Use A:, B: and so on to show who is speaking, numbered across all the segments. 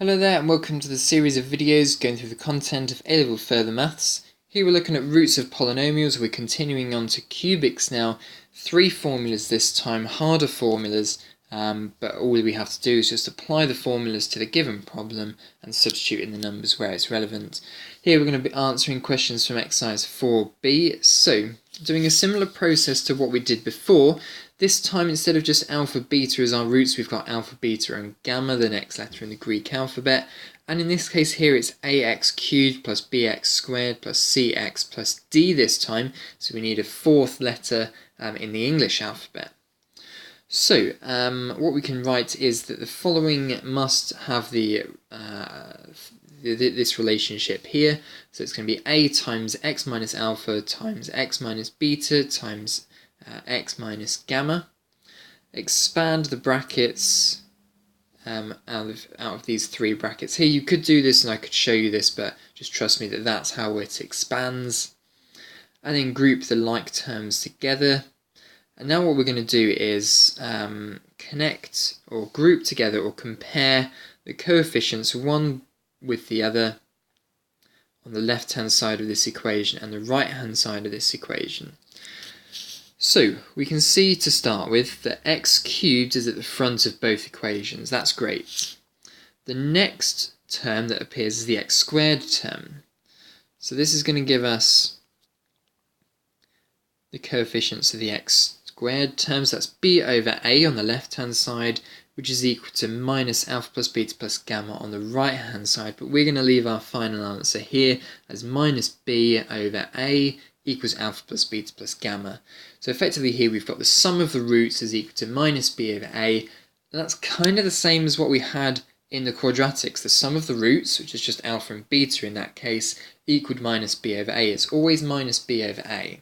A: Hello there and welcome to the series of videos going through the content of A-Level Further Maths. Here we're looking at roots of polynomials. We're continuing on to cubics now. 3 formulas this time, harder formulas, but all we have to do is just apply the formulas to the given problem and substitute in the numbers where it's relevant. Here we're going to be answering questions from exercise 4b. So, doing a similar process to what we did before. This time, instead of just alpha, beta as our roots, we've got alpha, beta and gamma, the next letter in the Greek alphabet. And in this case here, it's ax cubed plus bx squared plus cx plus d this time. So we need a fourth letter in the English alphabet. So what we can write is that the following must have this relationship here. So it's going to be a times x minus alpha times x minus beta times x minus gamma. Expand the brackets out of these 3 brackets here. You could do this and I could show you this, but just trust me that that's how it expands. And then group the like terms together. And now what we're going to do is connect or group together or compare the coefficients one with the other on the left hand side of this equation and the right hand side of this equation. So we can see to start with that x cubed is at the front of both equations. That's great. The next term that appears is the x squared term. So this is going to give us the coefficients of the x squared terms. That's b over a on the left hand side, which is equal to minus alpha plus beta plus gamma on the right hand side. But we're going to leave our final answer here as minus b over a equals alpha plus beta plus gamma. So effectively here we've got the sum of the roots is equal to minus b over a. And that's kind of the same as what we had in the quadratics. The sum of the roots, which is just alpha and beta in that case, equaled minus b over a. It's always minus b over a.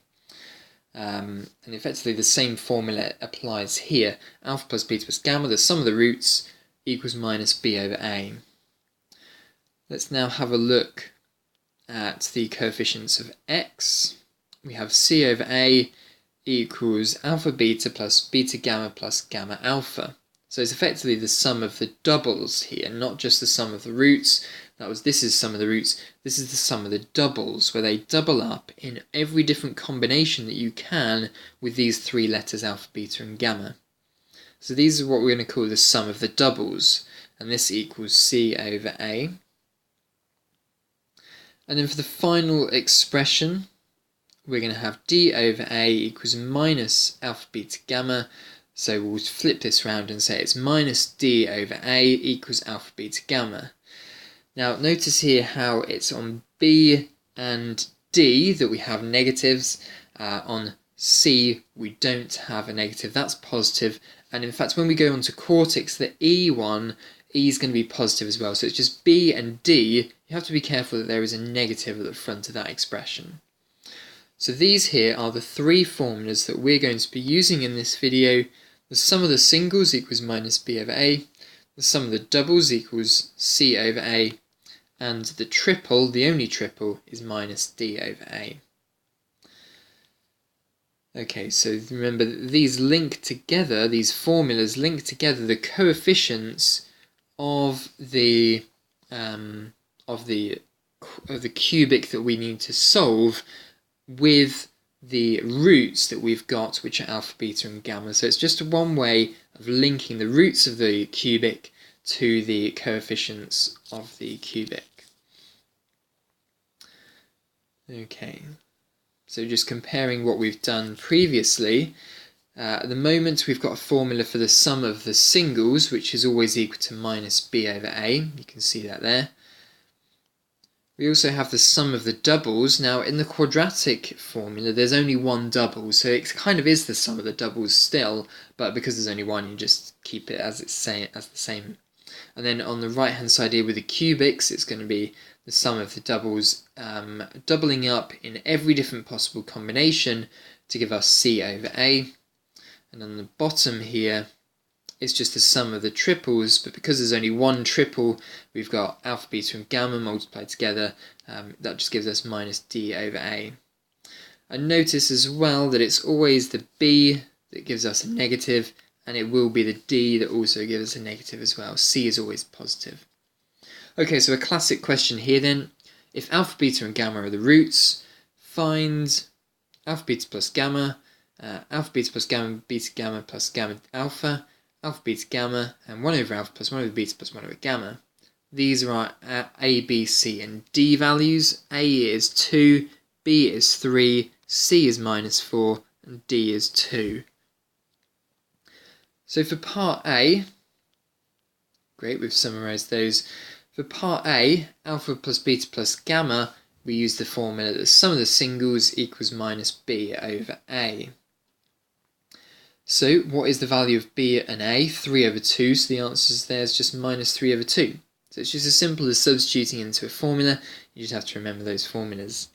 A: And effectively the same formula applies here. Alpha plus beta plus gamma, the sum of the roots, equals minus b over a. Let's now have a look at the coefficients of x. We have c over a equals alpha beta plus beta gamma plus gamma alpha. So it's effectively the sum of the doubles here, not just the sum of the roots. This is sum of the roots. This is the sum of the doubles, where they double up in every different combination that you can with these 3 letters alpha, beta and gamma. So these are what we're going to call the sum of the doubles, and this equals c over a. And then for the final expression, we're going to have d over a equals minus alpha beta gamma. So we'll flip this round and say it's minus d over a equals alpha beta gamma. Now notice here how it's on b and d that we have negatives. On c we don't have a negative, that's positive. And in fact when we go on to quartics, the e one, e is going to be positive as well. So it's just b and d. You have to be careful that there is a negative at the front of that expression. So these here are the 3 formulas that we're going to be using in this video. The sum of the singles equals minus b over a, the sum of the doubles equals c over a, and the triple, the only triple, is minus d over a. Okay, so remember that these link together, these formulas link together the coefficients of the cubic that we need to solve with the roots that we've got, which are alpha, beta and gamma. So it's just one way of linking the roots of the cubic to the coefficients of the cubic. Okay, so just comparing what we've done previously, at the moment we've got a formula for the sum of the singles, which is always equal to minus b over a. You can see that there. We also have the sum of the doubles. Now in the quadratic formula there's only one double, so it kind of is the sum of the doubles still, but because there's only one you just keep it as the same. And then on the right hand side here with the cubics, it's going to be the sum of the doubles doubling up in every different possible combination to give us c over a. And on the bottom here it's just the sum of the triples, but because there's only one triple, we've got alpha, beta and gamma multiplied together. That just gives us minus d over a. And notice as well that it's always the b that gives us a negative, and it will be the d that also gives us a negative as well. C is always positive. Okay, so a classic question here then. If alpha, beta and gamma are the roots, find alpha, beta plus gamma, alpha, beta plus gamma, beta, gamma plus gamma alpha, alpha, beta, gamma, and 1 over alpha plus 1 over beta plus 1 over gamma. These are our A, B, C and D values. A is 2, B is 3, C is -4, and D is 2. So for part A, great, we've summarised those. For part A, alpha plus beta plus gamma, we use the formula that the sum of the singles equals minus B over A. So what is the value of B and A? 3 over 2, so the answer there is just minus 3 over 2. So it's just as simple as substituting into a formula. You just have to remember those formulas.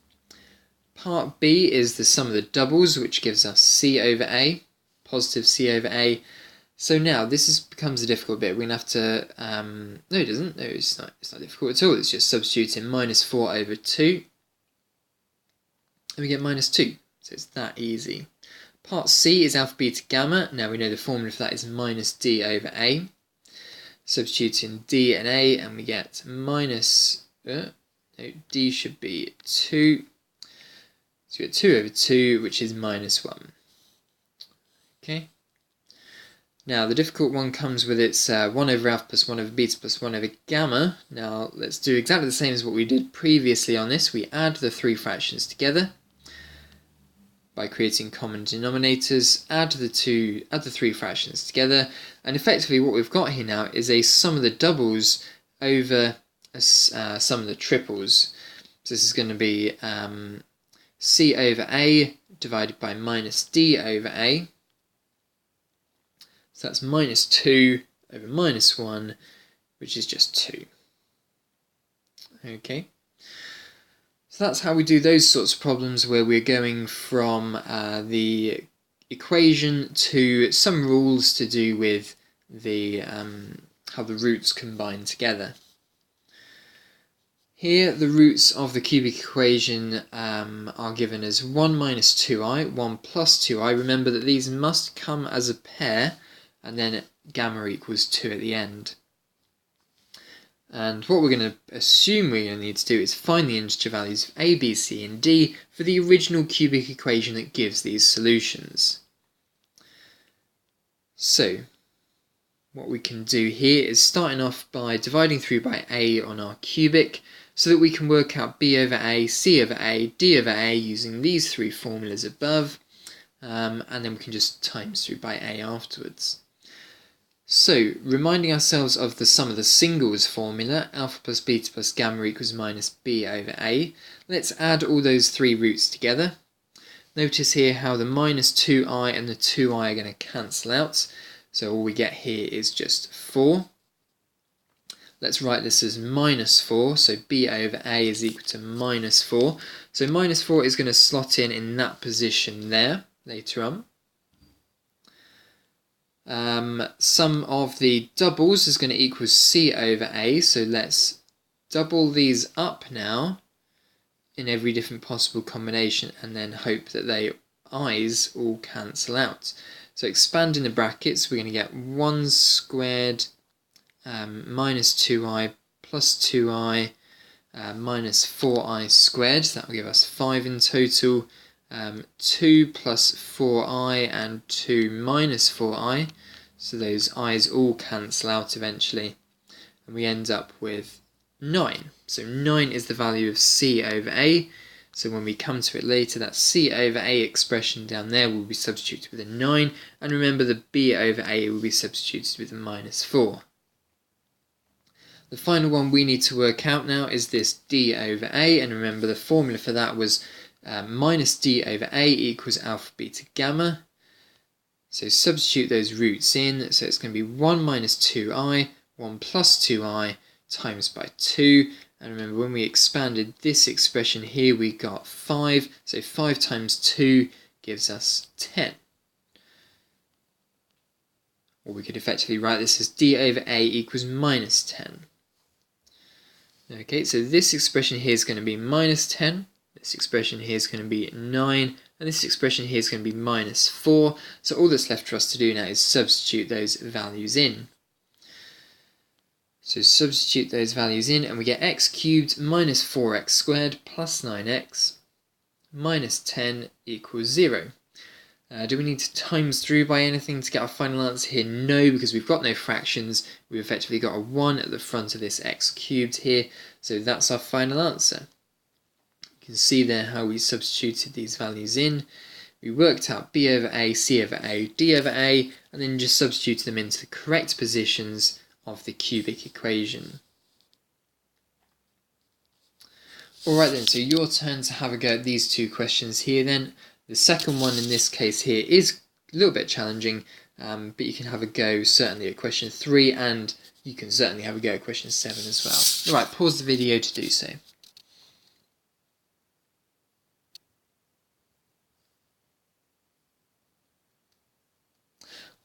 A: Part B is the sum of the doubles, which gives us C over A, positive C over A. So now this becomes a difficult bit. We're going to have to, no it doesn't, no it's not difficult at all. It's just substituting minus 4 over 2, and we get minus 2. So it's that easy. Part C is alpha, beta, gamma. Now we know the formula for that is minus D over A. Substituting D and A, and we get minus, no, D should be 2. So we get 2 over 2, which is minus 1. Okay. Now the difficult one comes with its 1 over alpha plus 1 over beta plus 1 over gamma. Now let's do exactly the same as what we did previously on this. We add the three fractions together by creating common denominators, add the three fractions together, and effectively what we've got here now is a sum of the doubles over a sum of the triples. So this is going to be C over A divided by minus D over A. So that's minus 2 over minus 1, which is just 2. Okay. So that's how we do those sorts of problems where we're going from the equation to some rules to do with the how the roots combine together. Here the roots of the cubic equation are given as 1 minus 2i, 1 plus 2i. Remember that these must come as a pair, and then gamma equals 2 at the end. And what we're going to assume we're going to need to do is find the integer values of A, B, C and D for the original cubic equation that gives these solutions. So what we can do here is starting off by dividing through by A on our cubic so that we can work out B over A, C over A, D over A using these three formulas above, and then we can just times through by A afterwards. So, reminding ourselves of the sum of the singles formula, alpha plus beta plus gamma equals minus B over A. Let's add all those three roots together. Notice here how the minus 2i and the 2i are going to cancel out. So all we get here is just 4. Let's write this as minus 4, so B over A is equal to minus 4. So minus 4 is going to slot in that position there later on. Sum of the doubles is going to equal C over A, so let's double these up now in every different possible combination and then hope that they i's all cancel out. So expanding the brackets, we're going to get 1 squared minus 2i plus 2i minus 4i squared, so that will give us 5 in total. 2 plus 4i and 2 minus 4i, so those i's all cancel out eventually, and we end up with 9. So 9 is the value of C over A, so when we come to it later, that C over A expression down there will be substituted with a 9, and remember the B over A will be substituted with a minus 4. The final one we need to work out now is this D over A, and remember the formula for that was minus D over A equals alpha, beta, gamma. So substitute those roots in, so it's going to be 1 minus 2i, 1 plus 2i times by 2. And remember when we expanded this expression here we got 5, so 5 times 2 gives us 10. Or we could effectively write this as D over A equals minus 10. Okay, so this expression here is going to be minus 10. This expression here is going to be 9, and this expression here is going to be minus 4. So all that's left for us to do now is substitute those values in. So substitute those values in and we get x cubed minus 4x squared plus 9x minus 10 equals 0. Do we need to times through by anything to get our final answer here? No, because we've got no fractions. We've effectively got a 1 at the front of this x cubed here, so that's our final answer. You can see there how we substituted these values in. We worked out b over a, c over a, d over a, and then just substituted them into the correct positions of the cubic equation. Alright then, so your turn to have a go at these two questions here then. The second one in this case here is a little bit challenging, but you can have a go certainly at question 3, and you can certainly have a go at question 7 as well. Alright, pause the video to do so.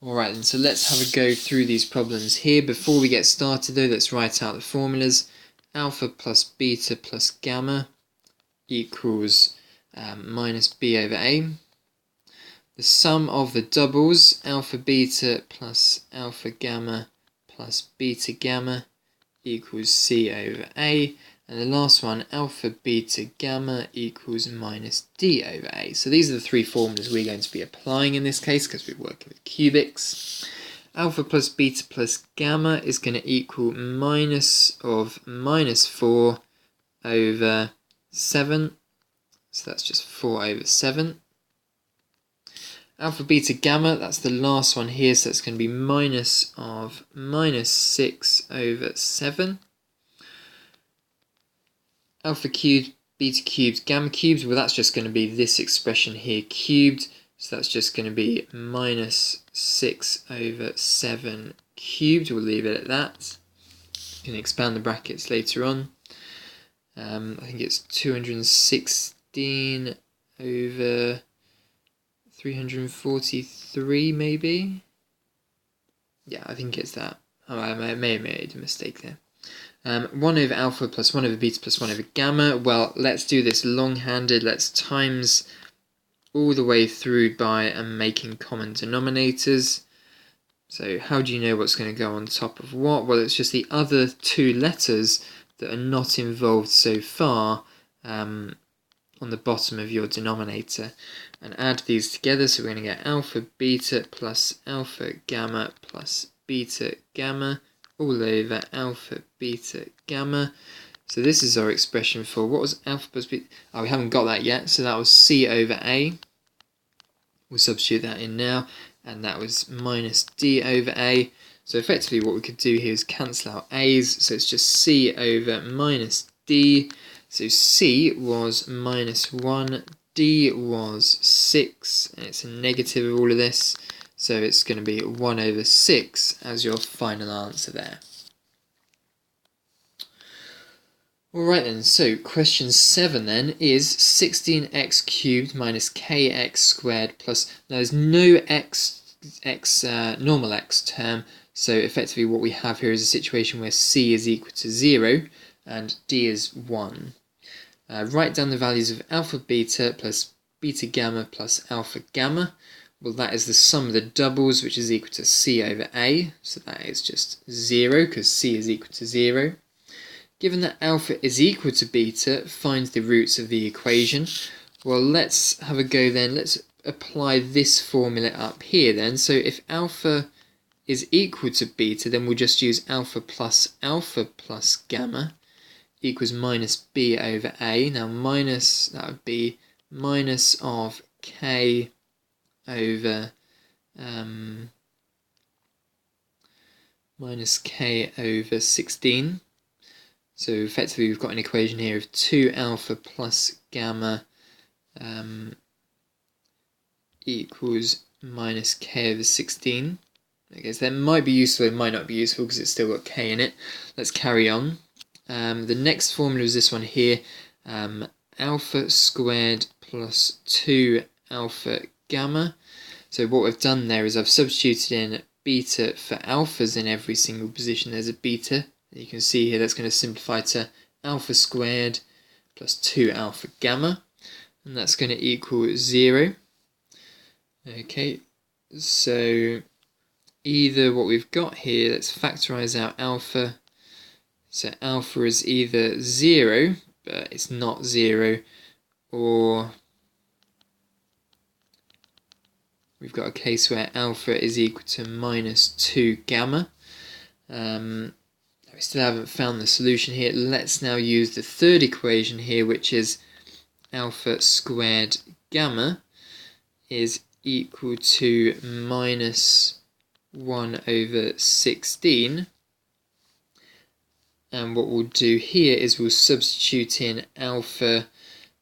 A: Alright then, so let's have a go through these problems here. Before we get started though, let's write out the formulas. Alpha plus beta plus gamma equals minus b over a. The sum of the doubles, alpha beta plus alpha gamma plus beta gamma equals c over a. And the last one, alpha beta gamma equals minus d over a. So these are the three formulas we're going to be applying in this case because we're working with cubics. Alpha plus beta plus gamma is going to equal minus 4 over 7. So that's just 4 over 7. Alpha beta gamma, that's the last one here, so that's going to be minus 6 over 7. Alpha cubed, beta cubed, gamma cubed, well that's just going to be this expression here cubed, so that's just going to be minus 6 over 7 cubed. We'll leave it at that. You can expand the brackets later on. I think it's 216 over 343 maybe? Yeah, I think it's that. Oh, I may have made a mistake there. 1 over alpha plus 1 over beta plus 1 over gamma. Well, let's do this long-handed. Let's times all the way through by making common denominators. So how do you know what's going to go on top of what? Well, it's just the other two letters that are not involved so far on the bottom of your denominator. And add these together, so we're going to get alpha beta plus alpha gamma plus beta gamma all over alpha beta gamma. So this is our expression for what was alpha plus beta. Oh, we haven't got that yet, so that was c over a. We'll substitute that in now, and that was minus d over a. So effectively what we could do here is cancel out a's, so it's just c over minus d. So c was minus 1, d was 6, and it's a negative of all of this, so it's going to be 1 over 6 as your final answer there. Alright then, so question 7 then is 16x cubed minus kx squared plus, now there's no normal x term, so effectively what we have here is a situation where c is equal to 0 and d is 1. Write down the values of alpha beta plus beta gamma plus alpha gamma. Well, that is the sum of the doubles, which is equal to c over a, so that is just 0 because c is equal to 0. Given that alpha is equal to beta, find the roots of the equation. Well, let's have a go then. Let's apply this formula up here then. So if alpha is equal to beta, then we'll just use alpha plus gamma equals minus b over a. Now minus, that would be minus of k over minus k over 16. So effectively we've got an equation here of 2 alpha plus gamma equals minus k over 16. I guess that might be useful, it might not be useful because it's still got k in it. Let's carry on. The next formula is this one here, alpha squared plus 2 alpha gamma. So what we've done there is I've substituted in beta for alphas in every single position. There's a beta. You can see here that's going to simplify to alpha squared plus 2 alpha gamma, and that's going to equal 0. Okay, so either what we've got here, let's factorize out alpha, So alpha is either 0, but it's not 0, or we've got a case where alpha is equal to minus 2 gamma. We still haven't found the solution here. Let's now use the third equation here, which is alpha squared gamma is equal to minus 1 over 16. And what we'll do here is we'll substitute in alpha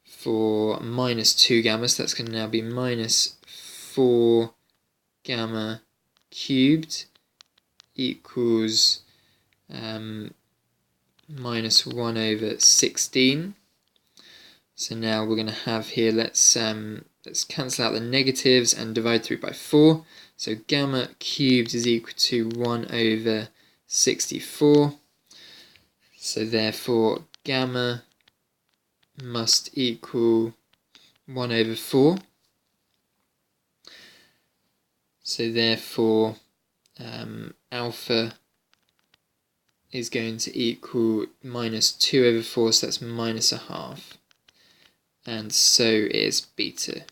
A: for minus 2 gamma, so that's going to now be minus 4 gamma cubed equals minus 1 over 16. So now we're going to have here, let's cancel out the negatives and divide through by 4. So gamma cubed is equal to 1 over 64. So therefore gamma must equal 1 over 4. So therefore alpha is going to equal minus 2 over 4, so that's minus a half. And so is beta.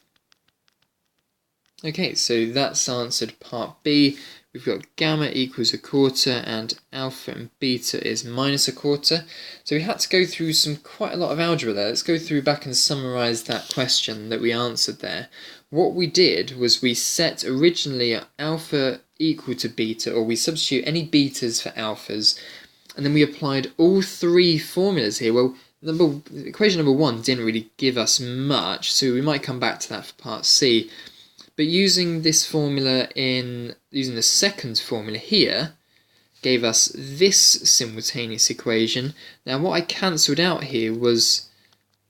A: Okay, so that's answered part B. We've got gamma equals a quarter and alpha and beta is minus a quarter. So we had to go through quite a lot of algebra there. Let's go through back and summarise that question that we answered there. What we did was we set originally alpha equal to beta, or we substitute any betas for alphas, and then we applied all three formulas here. Well, equation number 1 didn't really give us much, so we might come back to that for part C. But using this formula using the second formula here, gave us this simultaneous equation. Now what I cancelled out here was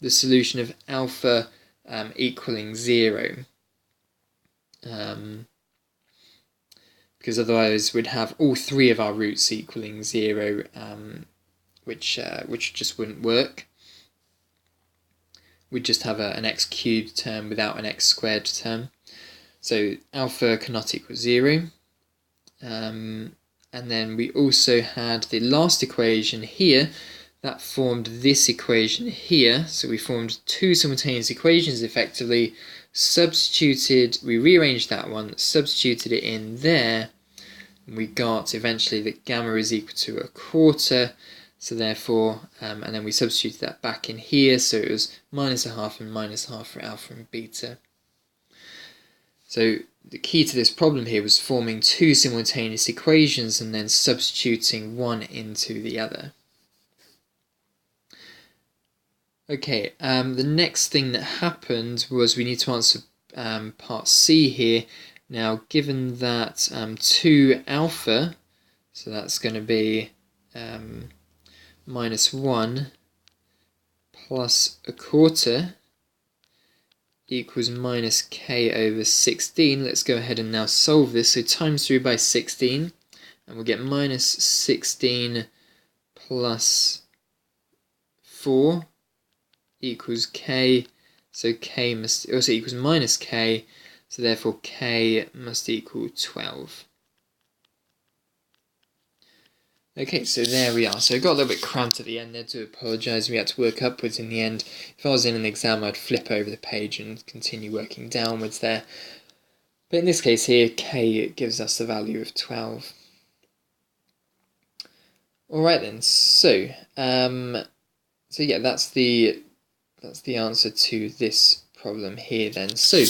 A: the solution of alpha equaling 0. Because otherwise we'd have all three of our roots equaling 0, which just wouldn't work. We'd just have an x cubed term without an x squared term. So alpha cannot equal 0. And then we also had the last equation here that formed this equation here. So we formed two simultaneous equations effectively, we rearranged that one, substituted it in there, and we got eventually that gamma is equal to a quarter. So therefore, and then we substituted that back in here, so it was minus a half and minus half for alpha and beta. So the key to this problem here was forming two simultaneous equations and then substituting one into the other. Okay, the next thing that happened was we need to answer part C here. Now, given that 2 alpha, so that's going to be minus 1 plus a quarter equals minus k over 16. Let's go ahead and now solve this. So times through by 16, and we'll get minus 16 plus 4 equals k. So k must also equals minus k. So therefore k must equal 12. Okay, so there we are. So I got a little bit cramped at the end there, to apologise. We had to work upwards in the end. If I was in an exam, I'd flip over the page and continue working downwards there. But in this case here, k gives us the value of 12. Alright then, so yeah, that's the answer to this problem here then. So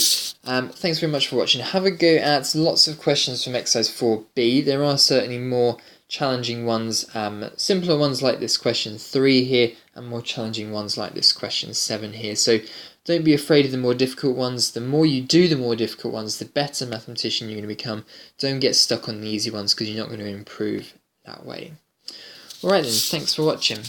A: thanks very much for watching. Have a go at lots of questions from exercise 4b. There are certainly more challenging ones, simpler ones like this question 3 here, and more challenging ones like this question 7 here. So don't be afraid of the more difficult ones. The more you do the more difficult ones, the better mathematician you're going to become. Don't get stuck on the easy ones, because you're not going to improve that way. Alright then, thanks for watching.